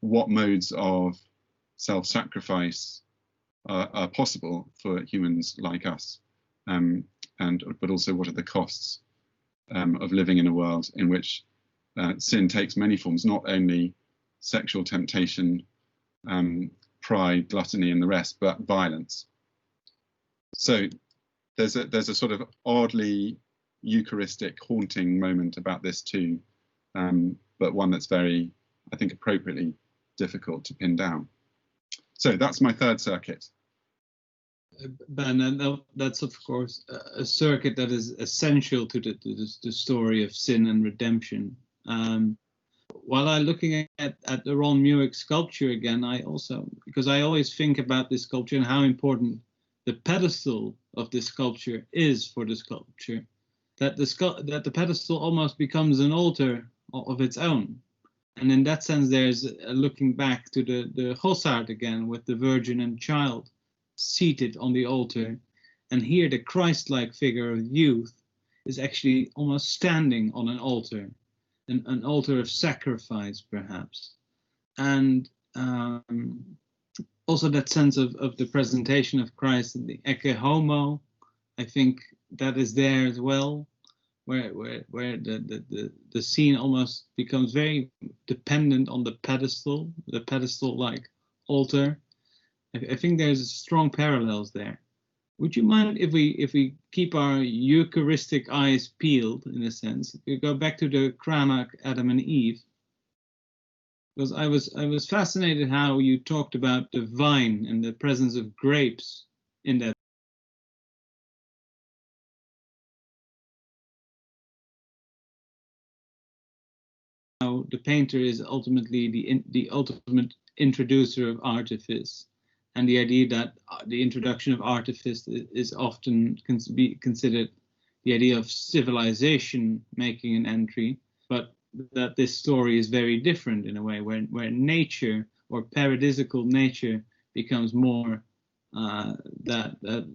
what modes of self-sacrifice are possible for humans like us, but also what are the costs of living in a world in which sin takes many forms, not only sexual temptation, pride, gluttony, and the rest, but violence. So there's a sort of oddly Eucharistic, haunting moment about this too, but one that's very, I think, appropriately difficult to pin down. So that's my third circuit. Ben, and that's of course a circuit that is essential to the story of sin and redemption. While I'm looking at the Ron Muick sculpture again, because I always think about this sculpture and how important the pedestal of this sculpture is for the sculpture, that the pedestal almost becomes an altar of its own. And in that sense, there's a looking back to the Gossard again, with the Virgin and Child seated on the altar. And here the Christ-like figure of youth is actually almost standing on an altar, an altar of sacrifice, perhaps. And also that sense of the presentation of Christ in the ecce homo, I think that is there as well, where the scene almost becomes very dependent on the pedestal-like altar. I think there's strong parallels there. Would you mind if we keep our Eucharistic eyes peeled, in a sense? If we go back to the Cranach, Adam and Eve, because I was fascinated how you talked about the vine and the presence of grapes in that. How the painter is ultimately the ultimate introducer of artifice, and the idea that the introduction of artifice is often considered the idea of civilization making an entry, but that this story is very different in a way, where nature or paradisical nature becomes more the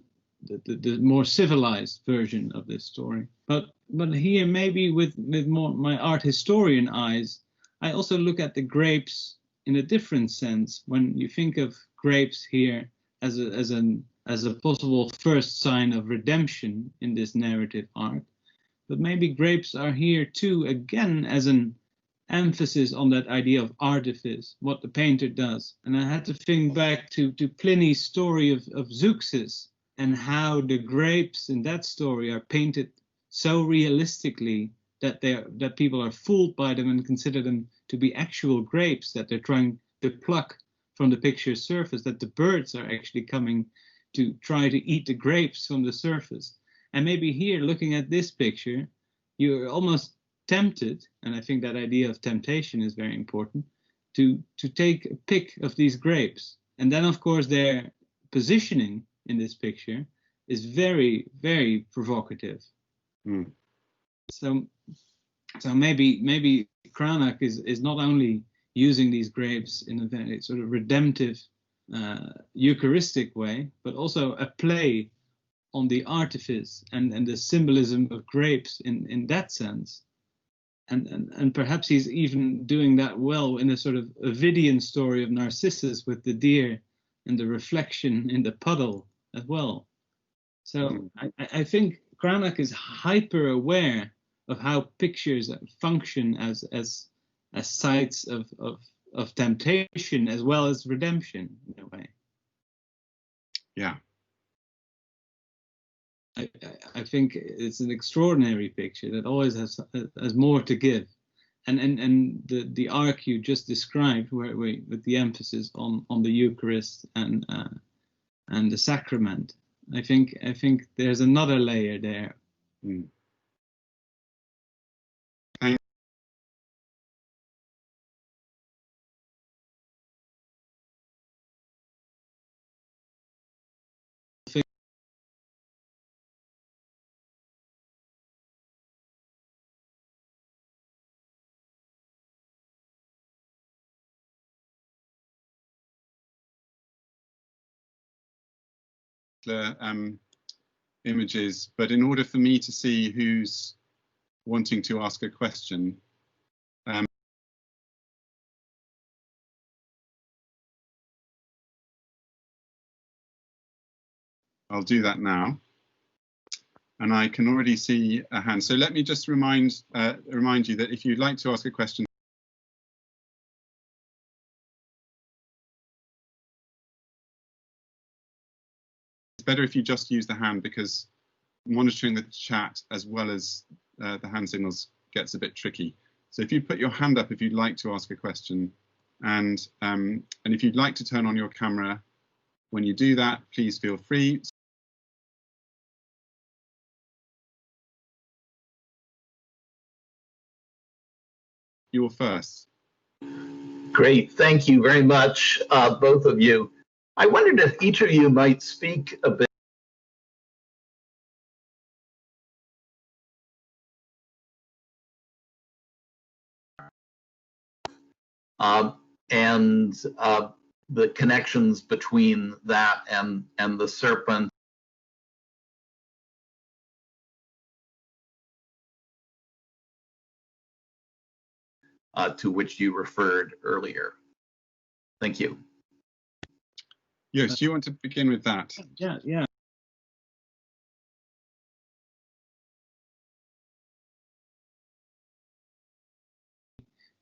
more civilized version of this story. But here, maybe with more my art historian eyes, I also look at the grapes in a different sense. When you think of grapes here as a possible first sign of redemption in this narrative arc, but maybe grapes are here too, again, as an emphasis on that idea of artifice, what the painter does. And I had to think back to Pliny's story of Zeuxis, and how the grapes in that story are painted so realistically that that people are fooled by them and consider them to be actual grapes that they're trying to pluck from the picture's surface, that the birds are actually coming to try to eat the grapes from the surface. And maybe here, looking at this picture, you're almost tempted, and I think that idea of temptation is very important, to take a pick of these grapes. And then, of course, their positioning in this picture is very, very provocative. Mm. So maybe Cranach is not only using these grapes in a very sort of redemptive, Eucharistic way, but also a play on the artifice and the symbolism of grapes in that sense. And perhaps he's even doing that well in a sort of Ovidian story of Narcissus with the deer and the reflection in the puddle as well. So I think Cranach is hyper aware of how pictures function as sites of temptation as well as redemption in a way. Yeah. I think it's an extraordinary picture that always has more to give, and the arc you just described, where with the emphasis on the Eucharist and the sacrament, I think there's another layer there. Mm. Images, but in order for me to see who's wanting to ask a question, I'll do that now. And I can already see a hand. So let me just remind you that if you'd like to ask a question, it's better if you just use the hand, because monitoring the chat as well as the hand signals gets a bit tricky. So if you put your hand up if you'd like to ask a question, and if you'd like to turn on your camera when you do that, please feel free. You're first. Great, thank you very much, both of you. I wondered if each of you might speak a bit and the connections between that and the serpent. To which you referred earlier. Thank you. Yes, do you want to begin with that? Yeah.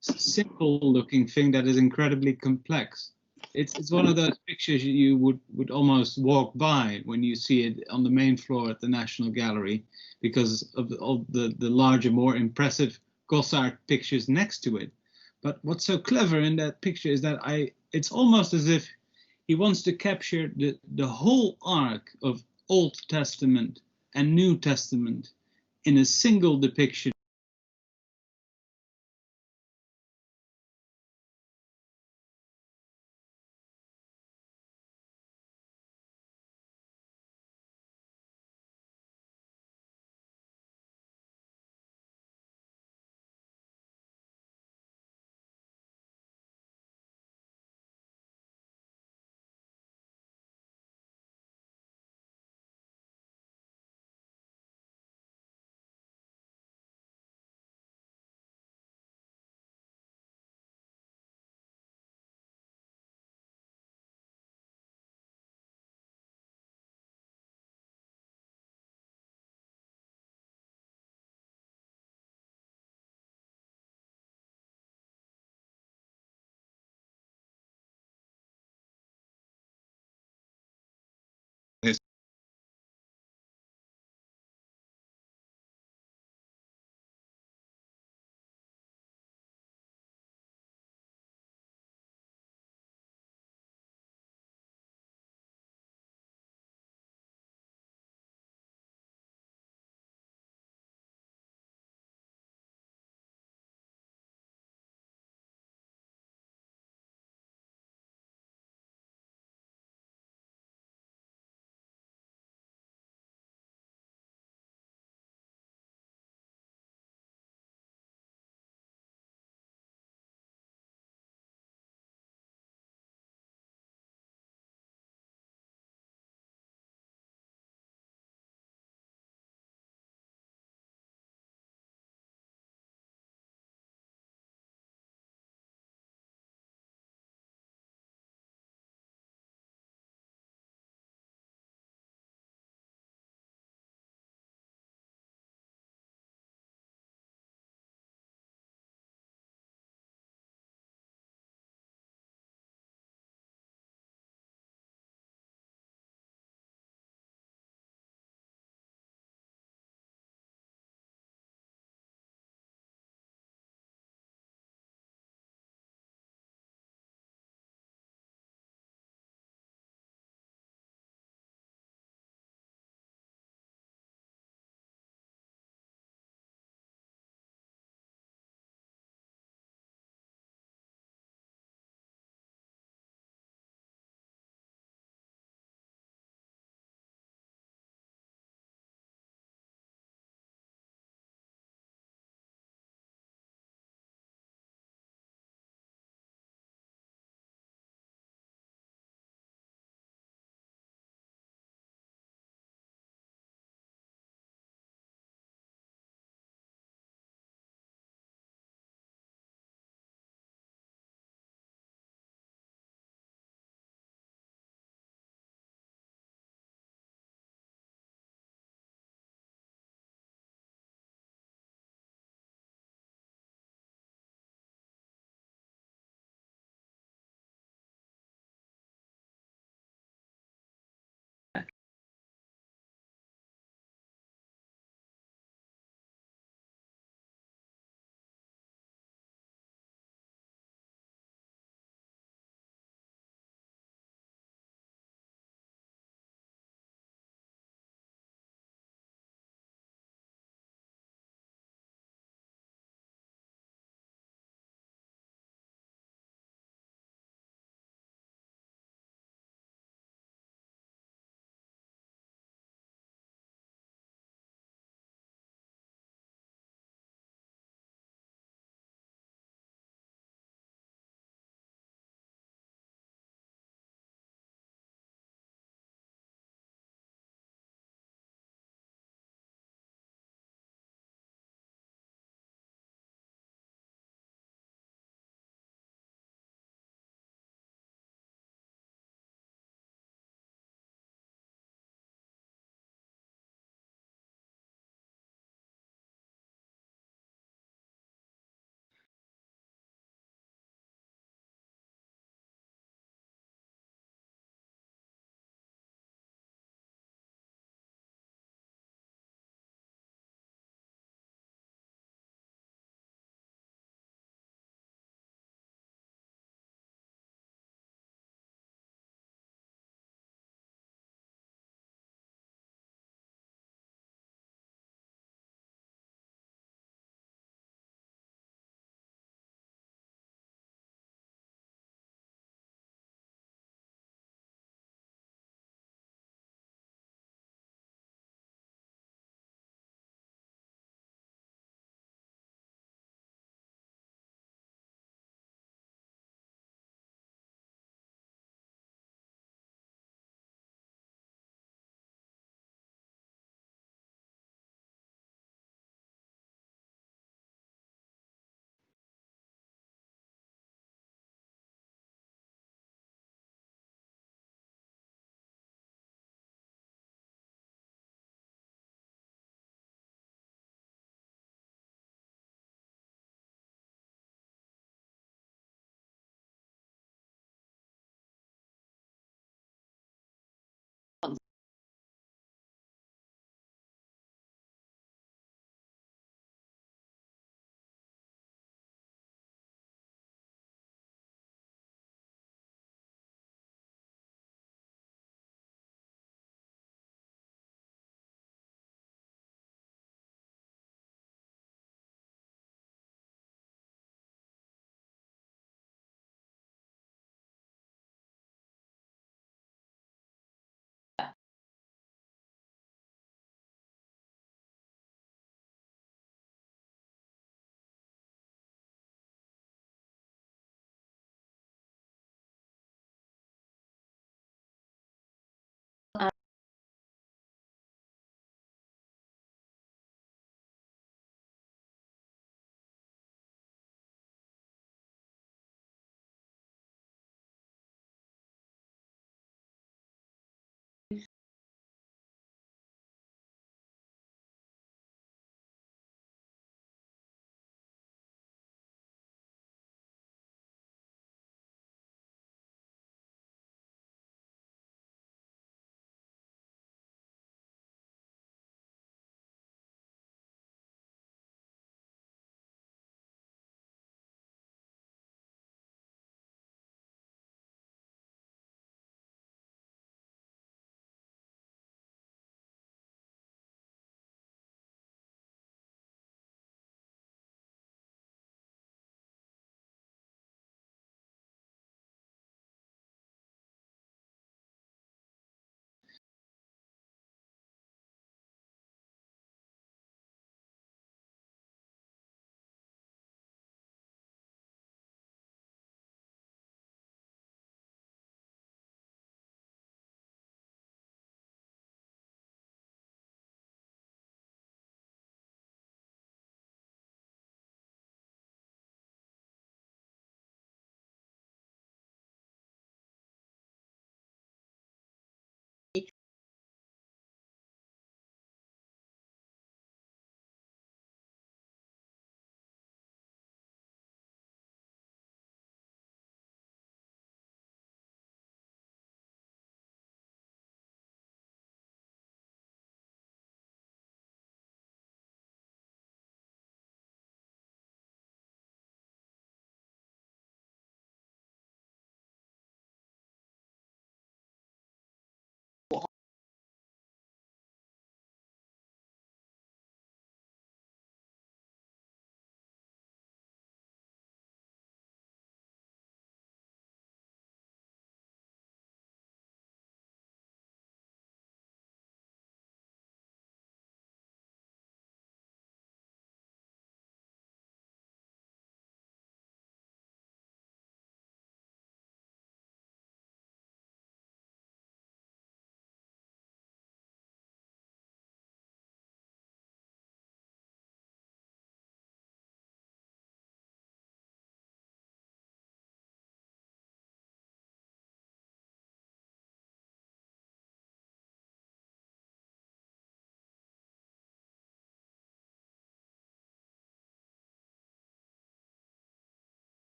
Simple looking thing that is incredibly complex. It's one of those pictures you would almost walk by when you see it on the main floor at the National Gallery, because of the larger, more impressive Gossart pictures next to it. But what's so clever in that picture is that it's almost as if he wants to capture the whole arc of Old Testament and New Testament in a single depiction.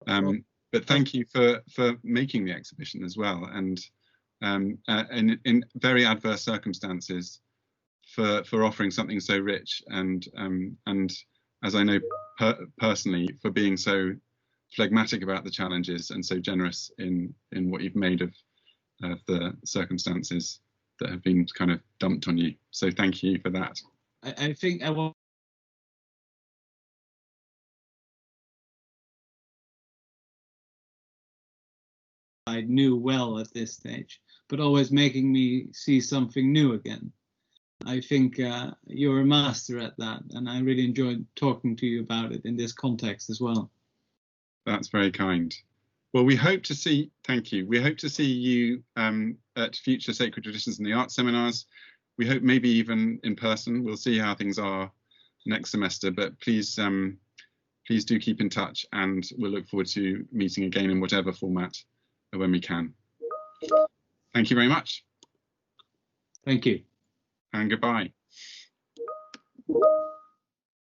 But thank you for making the exhibition as well, and in very adverse circumstances, for offering something so rich, and as I know personally, for being so phlegmatic about the challenges and so generous in what you've made of the circumstances that have been kind of dumped on you. So thank you for that. I think I knew well at this stage, but always making me see something new again. I think you're a master at that, and I really enjoyed talking to you about it in this context as well. That's very kind. Well, we hope to see, thank you. We hope to see you at future Sacred Traditions in the Arts seminars. We hope maybe even in person. We'll see how things are next semester, but please do keep in touch, and we'll look forward to meeting again in whatever format when we can. Thank you very much. Thank you. And goodbye.